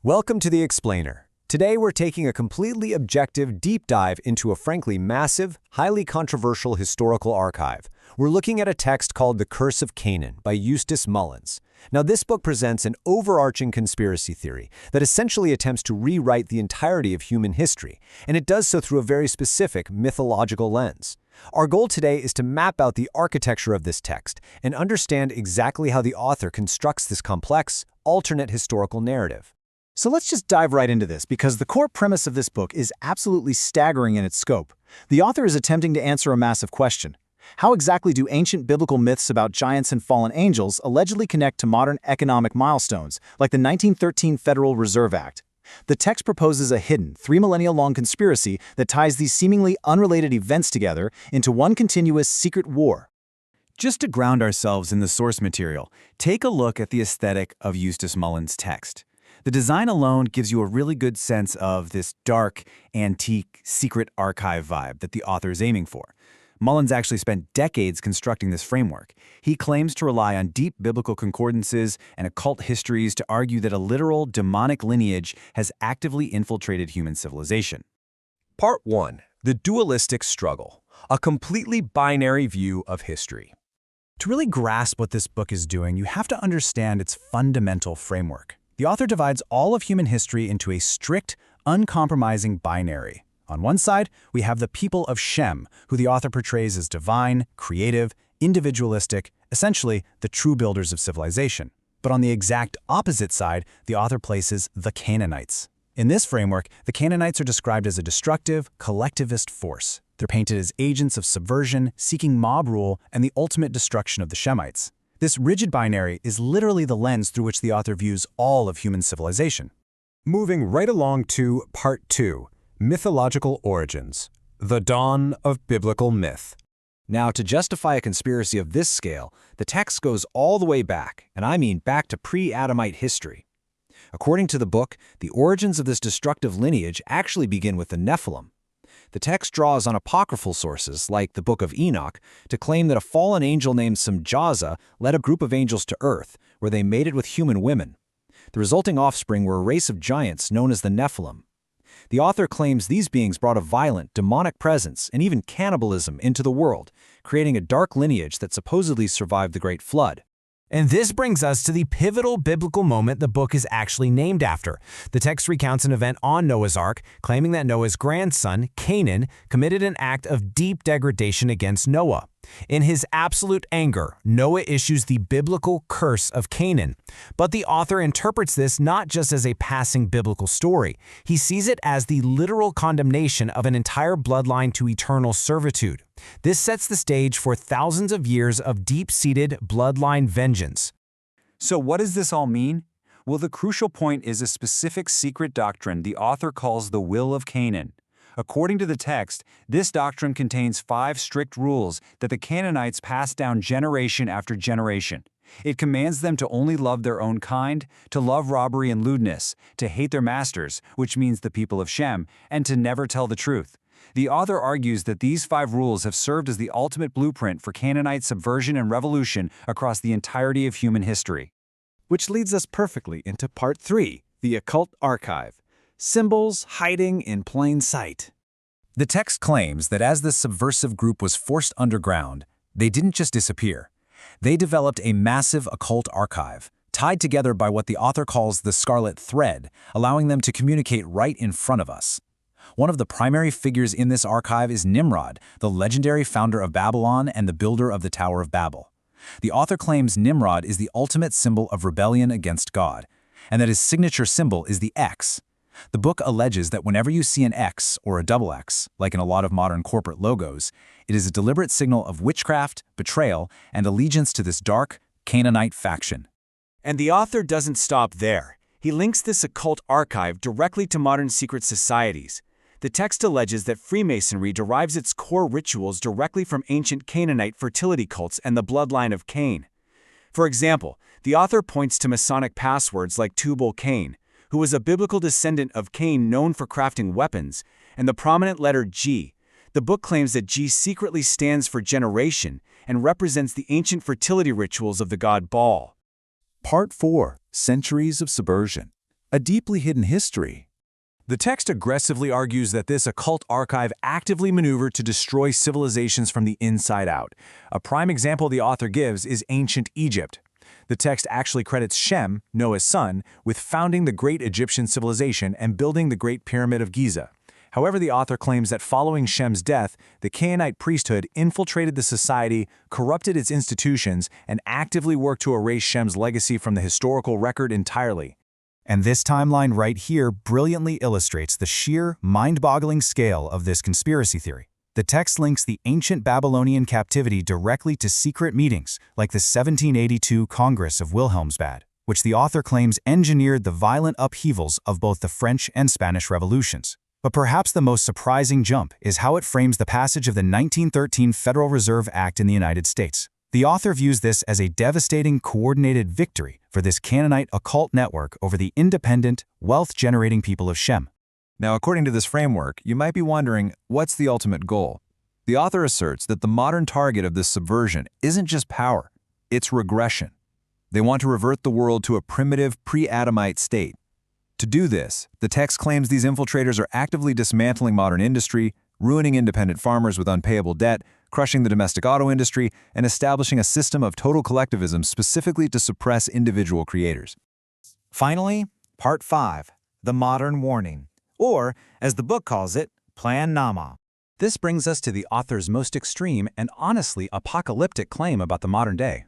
Welcome to The Explainer. Today we're taking a completely objective deep dive into a frankly massive, highly controversial historical archive. We're looking at a text called The Curse of Canaan by Eustace Mullins. Now this book presents an overarching conspiracy theory that essentially attempts to rewrite the entirety of human history, and it does so through a very specific mythological lens. Our goal today is to map out the architecture of this text and understand exactly how the author constructs this complex, alternate historical narrative. So let's just dive right into this, because the core premise of this book is absolutely staggering in its scope. The author is attempting to answer a massive question. How exactly do ancient biblical myths about giants and fallen angels allegedly connect to modern economic milestones, like the 1913 Federal Reserve Act? The text proposes a hidden, 3-millennia-long conspiracy that ties these seemingly unrelated events together into one continuous secret war. Just to ground ourselves in the source material, take a look at the aesthetic of Eustace Mullins' text. The design alone gives you a really good sense of this dark, antique, secret archive vibe that the author is aiming for. Mullins actually spent decades constructing this framework. He claims to rely on deep biblical concordances and occult histories to argue that a literal demonic lineage has actively infiltrated human civilization. Part 1. The Dualistic Struggle, a completely binary view of history. To really grasp what this book is doing, you have to understand its fundamental framework. The author divides all of human history into a strict, uncompromising binary. On one side, we have the People of Shem, who the author portrays as divine, creative, individualistic, essentially the true builders of civilization. But on the exact opposite side, the author places the Canaanites. In this framework, the Canaanites are described as a destructive, collectivist force. They're painted as agents of subversion, seeking mob rule, and the ultimate destruction of the Shemites. This rigid binary is literally the lens through which the author views all of human civilization. Moving right along to Part 2, Mythological Origins, the Dawn of Biblical Myth. Now, to justify a conspiracy of this scale, the text goes all the way back, and I mean back to pre-Adamite history. According to the book, the origins of this destructive lineage actually begin with the Nephilim. The text draws on apocryphal sources, like the Book of Enoch, to claim that a fallen angel named Samjaza led a group of angels to Earth, where they mated with human women. The resulting offspring were a race of giants known as the Nephilim. The author claims these beings brought a violent, demonic presence and even cannibalism into the world, creating a dark lineage that supposedly survived the Great Flood. And this brings us to the pivotal biblical moment the book is actually named after. The text recounts an event on Noah's Ark, claiming that Noah's grandson, Canaan, committed an act of deep degradation against Noah. In his absolute anger, Noah issues the biblical Curse of Canaan. But the author interprets this not just as a passing biblical story. He sees it as the literal condemnation of an entire bloodline to eternal servitude. This sets the stage for thousands of years of deep-seated bloodline vengeance. So what does this all mean? Well, the crucial point is a specific secret doctrine the author calls the will of Canaan. According to the text, this doctrine contains 5 strict rules that the Canaanites passed down generation after generation. It commands them to only love their own kind, to love robbery and lewdness, to hate their masters, which means the people of Shem, and to never tell the truth. The author argues that these 5 rules have served as the ultimate blueprint for Canaanite subversion and revolution across the entirety of human history. Which leads us perfectly into Part 3, the Occult Archive. Symbols hiding in plain sight. The text claims that as this subversive group was forced underground, they didn't just disappear. They developed a massive occult archive, tied together by what the author calls the scarlet thread, allowing them to communicate right in front of us. One of the primary figures in this archive is Nimrod, the legendary founder of Babylon and the builder of the Tower of Babel. The author claims Nimrod is the ultimate symbol of rebellion against God, and that his signature symbol is the X. The book alleges that whenever you see an X or a double X, like in a lot of modern corporate logos, it is a deliberate signal of witchcraft, betrayal, and allegiance to this dark, Canaanite faction. And the author doesn't stop there. He links this occult archive directly to modern secret societies. The text alleges that Freemasonry derives its core rituals directly from ancient Canaanite fertility cults and the bloodline of Cain. For example, the author points to Masonic passwords like Tubal-Cain, who was a biblical descendant of Cain known for crafting weapons, and the prominent letter G. The book claims that G secretly stands for generation and represents the ancient fertility rituals of the god Baal. Part 4, Centuries of Subversion. a deeply hidden history. The text aggressively argues that this occult archive actively maneuvered to destroy civilizations from the inside out. A prime example the author gives is ancient Egypt. The text actually credits Shem, Noah's son, with founding the great Egyptian civilization and building the Great Pyramid of Giza. However, the author claims that following Shem's death, the Canaanite priesthood infiltrated the society, corrupted its institutions, and actively worked to erase Shem's legacy from the historical record entirely. And this timeline right here brilliantly illustrates the sheer, mind-boggling scale of this conspiracy theory. The text links the ancient Babylonian captivity directly to secret meetings, like the 1782 Congress of Wilhelmsbad, which the author claims engineered the violent upheavals of both the French and Spanish revolutions. But perhaps the most surprising jump is how it frames the passage of the 1913 Federal Reserve Act in the United States. The author views this as a devastating, coordinated victory for this Canaanite occult network over the independent, wealth-generating people of Shem. Now, according to this framework, you might be wondering, what's the ultimate goal? The author asserts that the modern target of this subversion isn't just power, it's regression. They want to revert the world to a primitive, pre-Adamite state. To do this, the text claims these infiltrators are actively dismantling modern industry, ruining independent farmers with unpayable debt, crushing the domestic auto industry, and establishing a system of total collectivism specifically to suppress individual creators. Finally, Part 5, The Modern Warning, or, as the book calls it, Plan Nama. This brings us to the author's most extreme and honestly apocalyptic claim about the modern day.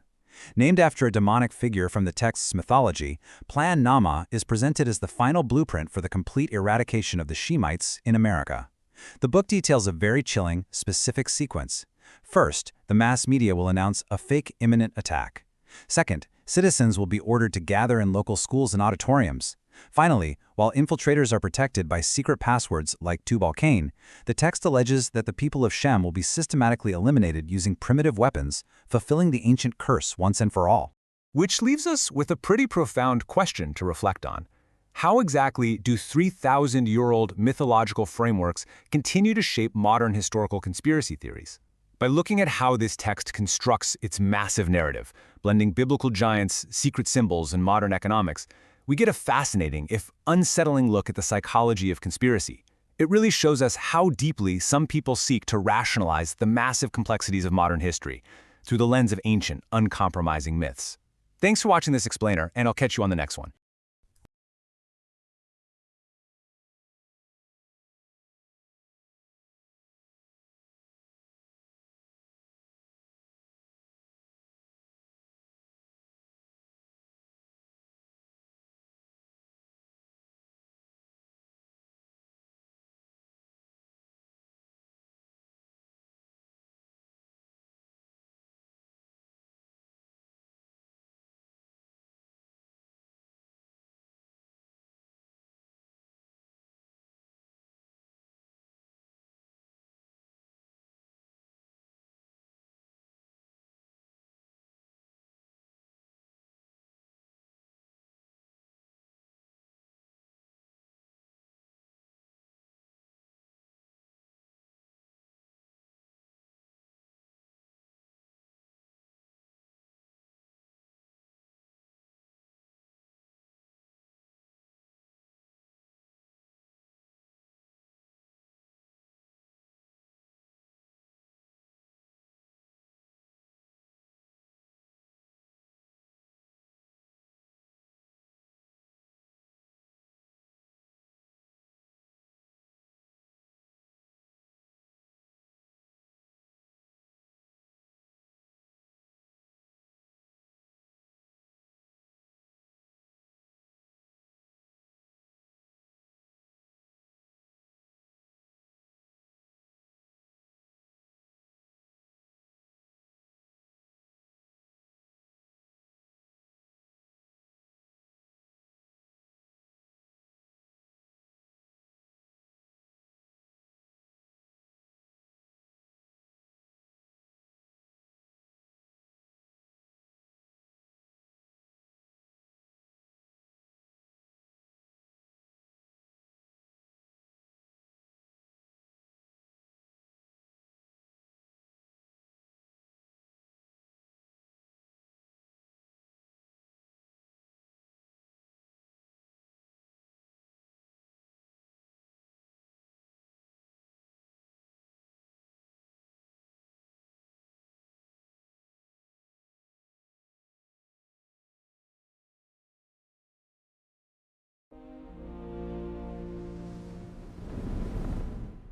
Named after a demonic figure from the text's mythology, Plan Nama is presented as the final blueprint for the complete eradication of the Shemites in America. The book details a very chilling, specific sequence. First, the mass media will announce a fake imminent attack. Second, citizens will be ordered to gather in local schools and auditoriums. Finally, while infiltrators are protected by secret passwords like Tubal Cain, the text alleges that the people of Shem will be systematically eliminated using primitive weapons, fulfilling the ancient curse once and for all. Which leaves us with a pretty profound question to reflect on. How exactly do 3,000-year-old mythological frameworks continue to shape modern historical conspiracy theories? By looking at how this text constructs its massive narrative, blending biblical giants, secret symbols, and modern economics, we get a fascinating, if unsettling look at the psychology of conspiracy. It really shows us how deeply some people seek to rationalize the massive complexities of modern history through the lens of ancient, uncompromising myths. Thanks for watching this explainer, and I'll catch you on the next one.